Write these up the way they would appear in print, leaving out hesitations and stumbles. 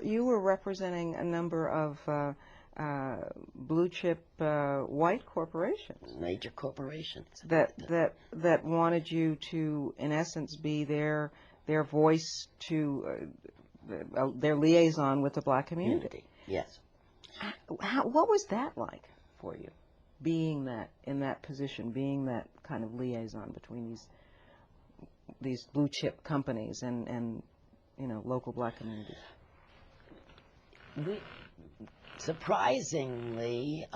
You were representing a number of blue chip white corporations Major corporations. that wanted you to, in essence, be their voice to their liaison with the black community. Yes. What was that like for you, being that in that position, being that kind of liaison between these blue chip companies and local black communities? Surprisingly,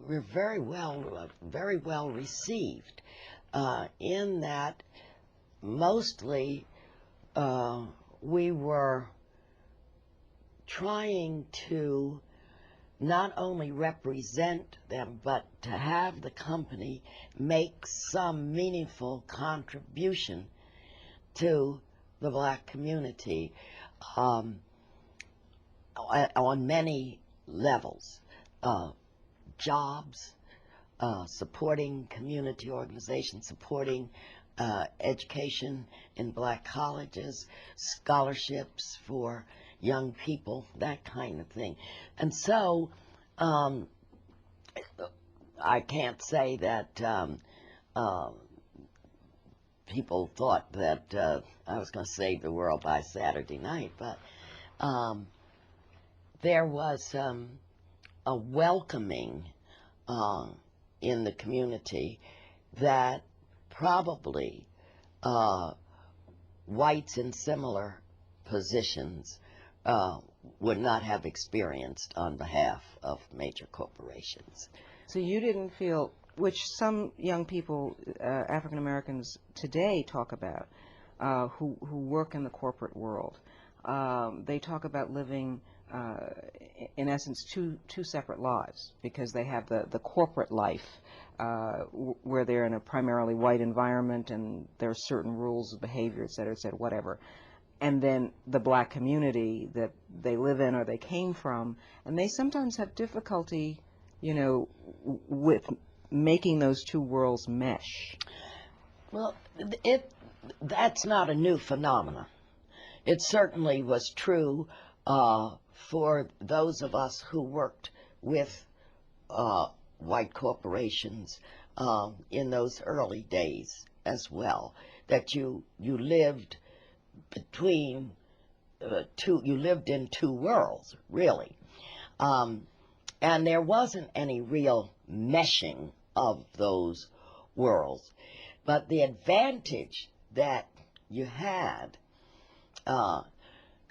we're very well received. In that, mostly we were trying to not only represent them, but to have the company make some meaningful contribution to the black community on many levels. Jobs, supporting community organizations, supporting education in black colleges, scholarships for young people, that kind of thing. And so I can't say that people thought that I was going to save the world by Saturday night, but there was a welcoming in the community that probably whites in similar positions would not have experienced on behalf of major corporations. So you didn't feel, which some young people, African Americans today talk about, who work in the corporate world. They talk about living, in essence, two separate lives, because they have the corporate life where they're in a primarily white environment and there are certain rules of behavior, et cetera, whatever. And then the black community that they live in or they came from, and they sometimes have difficulty, with making those two worlds mesh. Well, that's not a new phenomenon. It certainly was true for those of us who worked with white corporations in those early days as well, that you lived between you lived in two worlds, really. And there wasn't any real meshing of those worlds. But the advantage that you had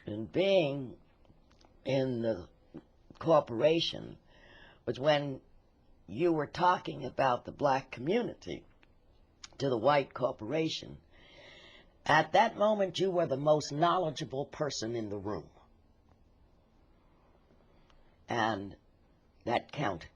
in being in the corporation was when you were talking about the black community to the white corporation, at that moment you were the most knowledgeable person in the room. And that counted.